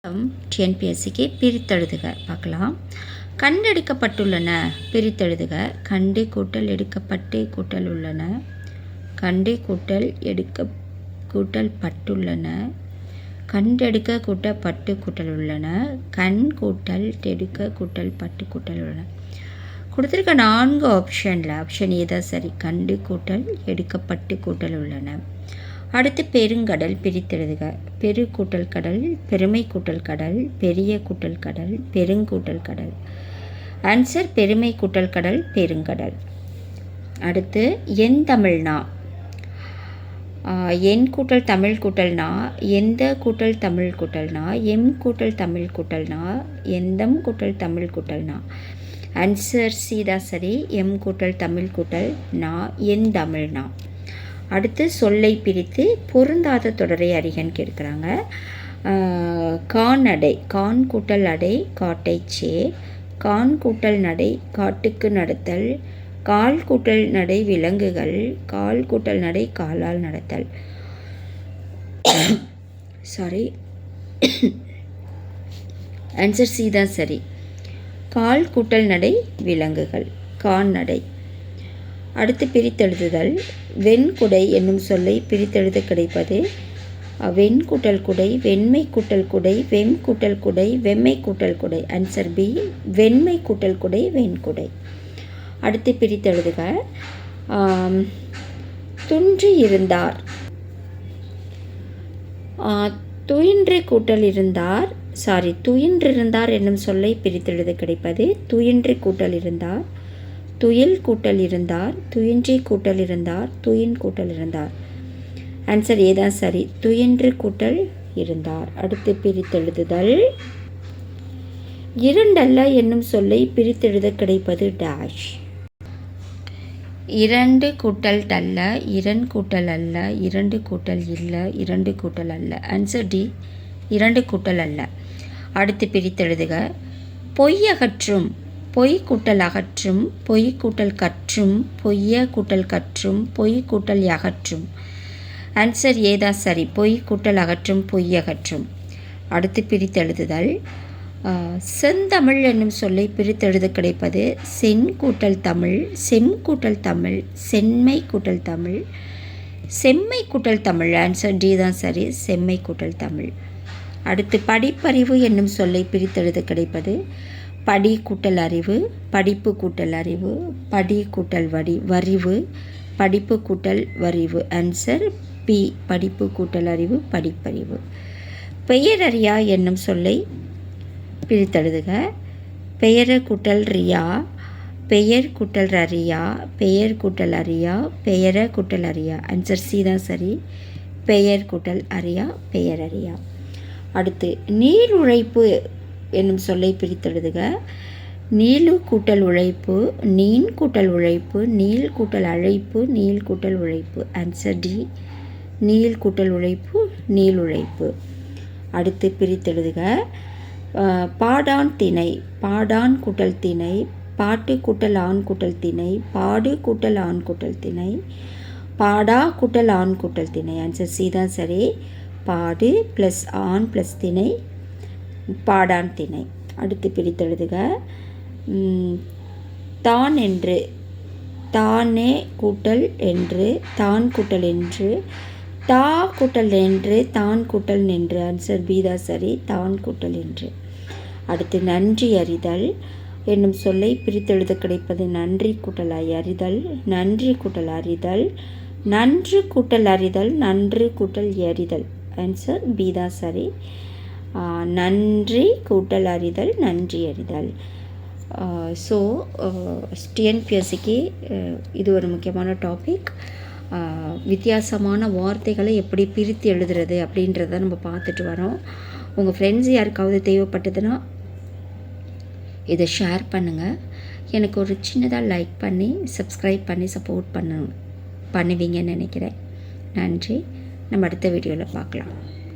டிஎன்பிஎஸ்சிக்கு பிரித்தெழுதுக பார்க்கலாம். கண்டெடுக்கப்பட்டுள்ளன பிரித்தெழுதுக. கண்டு கூட்டல் எடுக்கப்பட்டு கூட்டல் உள்ளன. கண்டு கூட்டல் கூட்டல் பட்டுள்ளன. கண்டெடுக்க கூட்டல் பட்டு கூட்டல் உள்ளன. கண் கூட்டல் எடுக்க கூட்டல் பட்டு கூட்டல் உள்ளன. கொடுத்துருக்க 4 ஆப்ஷனில் ஆப்ஷன் ஏ தான் சரி. கண்டு கூட்டல் எடுக்கப்பட்டு கூட்டல் உள்ளன. அடுத்து பெருங்கடல் பிரித்தெழுதுக. பெரு கூட்டல் கடல், பெருமை கூட்டல் கடல், பெரிய கூட்டல் கடல், பெருங்கூட்டல் கடல். ஆன்சர் பெருமை கூட்டல் கடல், பெருங்கடல். அடுத்து என் தமிழ்னா. என் கூட்டல் தமிழ் கூட்டல்னா, எந்த கூட்டல் தமிழ் கூட்டல்னா, எம் கூட்டல் தமிழ் கூட்டல்னா, எந்தம் கூட்டல் தமிழ் கூட்டல்னா. ஆன்சர் சி தான் சரி. எம் கூட்டல் தமிழ் கூட்டல் நா, என் தமிழ்னா. அடுத்து சொல்லை பிரித்து பொருந்தாத தொடரை அறிகன்னு கேட்குறாங்க. கான் அடை, கான் கூட்டல் அடை காட்டை சே. கான் கூட்டல் நடை காட்டுக்கு நடத்தல். கால் கூட்டல் நடை விலங்குகள். கால் கூட்டல் நடை காலால் நடத்தல். சாரி, ஆன்சர் சி தான் சரி. கால் கூட்டல் நடை விலங்குகள், கான் நடை. அடுத்து பிரித்தெழுதுதல். வெண்குடை என்னும் சொல்லை பிரித்தெழுத கிடைப்பது வெண் கூட்டல் குடை, வெண்மை கூட்டல் குடை, வெம் கூட்டல் குடை, வெம்மை கூட்டல் குடை. ஆன்சர் பி, வெண்மை கூட்டல் குடை, வெண்குடை. அடுத்து பிரித்தெழுதுக. துன்று இருந்தார், துயின்று கூட்டல் இருந்தார், சாரி துயின்றிருந்தார் என்னும் சொல்லை பிரித்தெழுத கிடைப்பது துயின்று கூட்டல் இருந்தார், துயில் கூட்டல் இருந்தார், துயின்றி கூட்டல் இருந்தார், துயின் கூட்டல் இருந்தார். ஆன்சர் ஏதான் சரி. துயின்று கூட்டல் இருந்தார். அடுத்து பிரித்தெழுதுதல். இரண்டல்ல என்னும் சொல்லை பிரித்தெழுத கிடைப்பது டேஷ். இரண்டு கூட்டல் டல்ல, இரண் கூட்டல் அல்ல, இரண்டு கூட்டல் இல்லை, இரண்டு கூட்டல் அல்ல. ஆன்சர் டி, இரண்டு கூட்டல் அல்ல. அடுத்து பிரித்தெழுதுக. பொய் அகற்றும், பொய் கூட்டல் அகற்றும், பொய் கூட்டல் கற்றும், பொய்ய கூட்டல் கற்றும், பொய் கூட்டல் அகற்றும். ஆன்சர் ஏதா சரி. பொய் கூட்டல் அகற்றும், பொய் அகற்றும். அடுத்து பிரித்தெழுதுதல். செந்தமிழ் என்னும் சொல்லை பிரித்தெழுத கிடைப்பது சென் கூட்டல் தமிழ், செம் கூட்டல் தமிழ், செம்மை கூட்டல் தமிழ், செம்மை கூட்டல் தமிழ். ஆன்சர் டி தான் சரி. செம்மை கூட்டல் தமிழ். அடுத்து படிப்பறிவு என்னும் சொல்லை பிரித்தெழுத கிடைப்பது படி கூட்டல் அறிவு, படிப்பு கூட்டல் அறிவு, படி கூட்டல் வரிவு, படிப்பு கூட்டல் வரிவு. ஆன்சர் பி, படிப்பு கூட்டல் அறிவு, படிப்பறிவு. பெயரறியா என்னும் சொல்லை பிரித்தெழுதுக. பெயர கூட்டல் ரியா, பெயர் கூட்டல் அறியா, பெயர் கூட்டல் அறியா, பெயர கூட்டல் அறியா. ஆன்சர் சி தான் சரி. பெயர் கூட்டல் அறியா, பெயரறியா. அடுத்து நீர் உழைப்பு என்னும் சொல்லை பிரித்தெழுதுக. நீளு கூட்டல் உழைப்பு, நீன் கூட்டல் உழைப்பு, நீள் கூட்டல் அழைப்பு, நீள் கூட்டல் உழைப்பு. ஆன்சர் டி, நீள் கூட்டல் உழைப்பு, நீள் உழைப்பு. அடுத்து பிரித்தெழுதுக. பாடான் திணை, பாடான் கூட்டல் திணை, பாட்டு கூட்டல் ஆண் கூட்டல் திணை, பாடு கூட்டல் ஆண் கூட்டல் திணை, பாடா கூட்டல் ஆண் கூட்டல் திணை. ஆன்சர் சி தான் சரி. பாடு ப்ளஸ் ஆண் ப்ளஸ் திணை, பாடான் திணை. அடுத்து பிரித்தெழுதுக. தான் என்று, தானே கூட்டல் என்று, தான் கூட்டல் என்று, தா கூட்டல் என்று, தான் கூட்டல் நின்று. ஆன்சர் பி தான் சரி. தான் கூட்டல் என்று. அடுத்து நன்றி அறிதல் என்னும் சொல்லை பிரித்தெழுத கிடைப்பது நன்றி கூட்டல் அறிதல், நன்றி கூட்டல் அறிதல், நன்று கூட்டல் அறிதல், நன்று கூட்டல் எறிதல். ஆன்சர் பி தான் சரி. நன்றி கூட்டல் அறிதல், நன்றி அறிதல். ஸோ டிஎன்பிஎஸ்சிக்கு இது ஒரு முக்கியமான டாபிக். வித்தியாசமான வார்த்தைகளை எப்படி பிரித்து எழுதுறது அப்படின்றத நம்ம பார்த்துட்டு வரோம். உங்கள் ஃப்ரெண்ட்ஸ் யாருக்காவது தேவைப்பட்டதுன்னா இதை ஷேர் பண்ணுங்கள். எனக்கு ஒரு சின்னதாக லைக் பண்ணி சப்ஸ்கிரைப் பண்ணி சப்போர்ட் பண்ணுவீங்கன்னு நினைக்கிறேன். நன்றி. நம்ம அடுத்த வீடியோவில் பார்க்கலாம்.